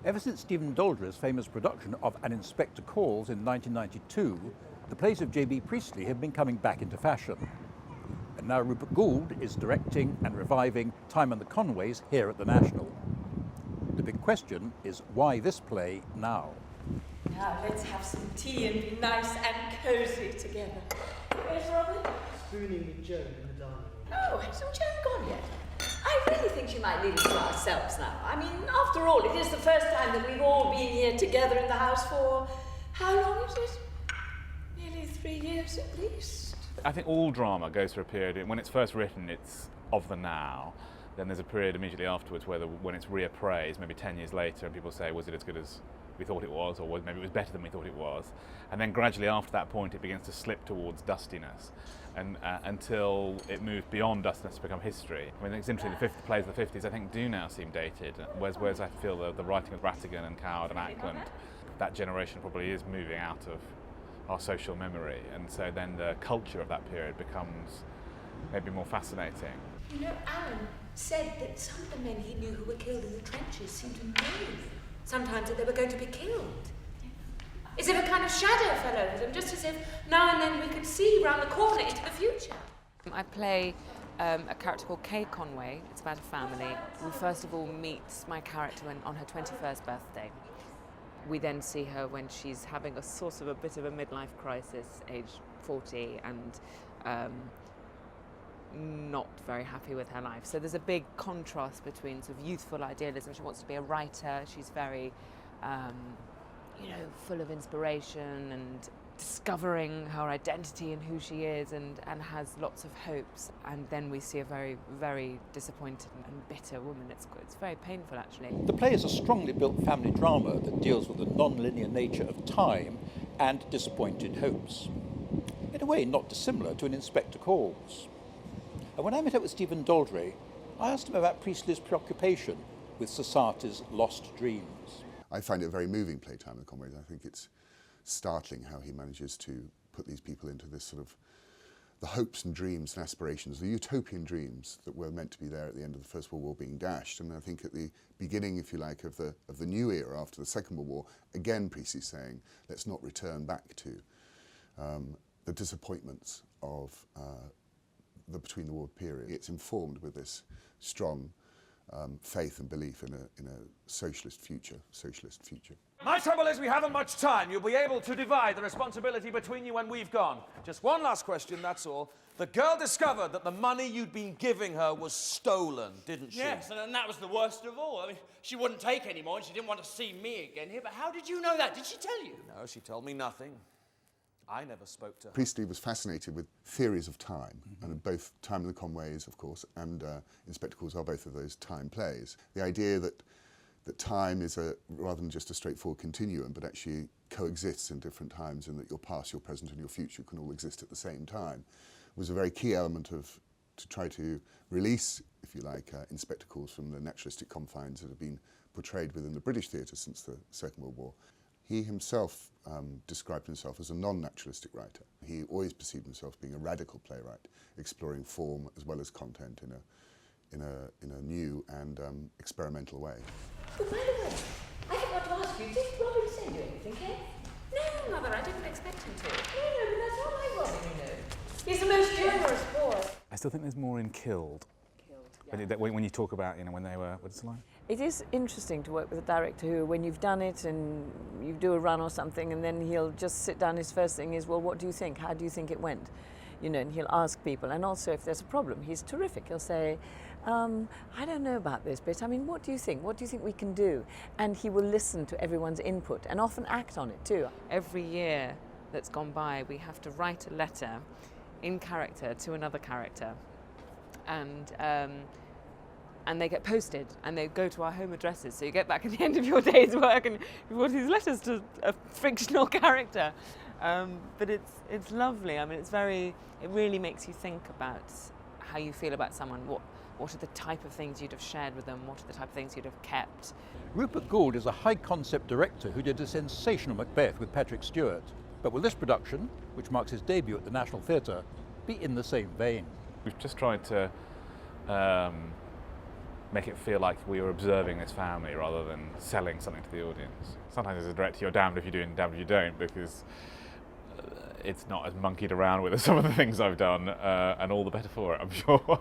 Ever since Stephen Daldry's famous production of An Inspector Calls in 1992, the plays of JB Priestley have been coming back into fashion. And now Rupert Goold is directing and reviving Time and the Conways here at the National. The big question is, why this play now? Now let's have some tea and be nice and cosy together. Where's Robin? Spooning with Joan in the dining room. Oh, hasn't Joan gone yet? I really think she might leave us to ourselves now. I mean, after all, it is the first time that we've all been here together in the house for... how long is it? Nearly 3 years at least. I think all drama goes through a period, when it's first written, it's of the now. Then there's a period immediately afterwards when it's reappraised, maybe 10 years later, and people say, was it as good as we thought it was, or maybe it was better than we thought it was. And then gradually after that point, it begins to slip towards dustiness, and until it moves beyond dustiness to become history. I mean, it's interesting, the plays of the 50s, I think, do now seem dated, whereas I feel the writing of Rattigan and Coward and Ackland, that generation probably is moving out of our social memory, and so then the culture of that period becomes maybe more fascinating. You know, Alan said that some of the men he knew who were killed in the trenches seemed to know sometimes that they were going to be killed. As if a kind of shadow fell over them, just as if now and then we could see round the corner into the future. I play a character called Kay Conway. It's about a family. We first of all meet my character on her 21st birthday. We then see her when she's having a sort of a bit of a midlife crisis, age 40, and not very happy with her life. So there's a big contrast between sort of youthful idealism. She wants to be a writer. She's very, full of inspiration and discovering her identity and who she is, and has lots of hopes. And then we see a very, very disappointed and bitter woman. It's very painful, actually. The play is a strongly built family drama that deals with the non-linear nature of time and disappointed hopes. In a way, not dissimilar to An Inspector Calls. And when I met up with Stephen Daldry, I asked him about Priestley's preoccupation with society's lost dreams. I find it a very moving play, Time of the Conways. I think it's startling how he manages to put these people into this sort of the hopes and dreams and aspirations, the utopian dreams that were meant to be there at the end of the First World War being dashed. And I think at the beginning, if you like, of the new era after the Second World War, again Priestley's saying, let's not return back to the disappointments of the between the war period. It's informed with this strong faith and belief in a socialist future. My trouble is we haven't much time. You'll be able to divide the responsibility between you when we've gone. Just one last question, that's all. The girl discovered that the money you'd been giving her was stolen, didn't she? Yes, and that was the worst of all. I mean, she wouldn't take any more and she didn't want to see me again here, but how did you know that? Did she tell you? No, she told me nothing. I never spoke to her. Priestley was fascinated with theories of time, and both Time and the Conways, of course, and Inspector Calls are both of those time plays. The idea that time is rather than just a straightforward continuum, but actually coexists in different times, and that your past, your present, and your future can all exist at the same time, was a very key element to try to release, if you like, Inspector Calls from the naturalistic confines that have been portrayed within the British theatre since the Second World War. He himself described himself as a non-naturalistic writer. He always perceived himself as being a radical playwright, exploring form as well as content in a new and experimental way. Oh, by the way, I forgot to ask you, did Robin send you anything, Kay? No, Mother, I didn't expect him to. No, but that's not like Robin, you know. He's the most generous boy. I still think there's more in Killed. Yeah. When you talk about, when they were, what's it like? It is interesting to work with a director who, when you've done it and you do a run or something, and then he'll just sit down, his first thing is, well, what do you think? How do you think it went? And he'll ask people. And also, if there's a problem, he's terrific. He'll say, I don't know about this bit. I mean, what do you think? What do you think we can do? And he will listen to everyone's input and often act on it too. Every year that's gone by, we have to write a letter in character to another character. And they get posted and they go to our home addresses. So you get back at the end of your day's work and you've got these letters to a fictional character. But it's lovely. I mean, it really makes you think about how you feel about someone. What are the type of things you'd have shared with them? What are the type of things you'd have kept? Rupert Goold is a high-concept director who did a sensational Macbeth with Patrick Stewart. But will this production, which marks his debut at the National Theatre, be in the same vein? We've just tried to make it feel like we were observing this family rather than selling something to the audience. Sometimes as a director you're damned if you do and damned if you don't, because it's not as monkeyed around with as some of the things I've done, and all the better for it, I'm sure.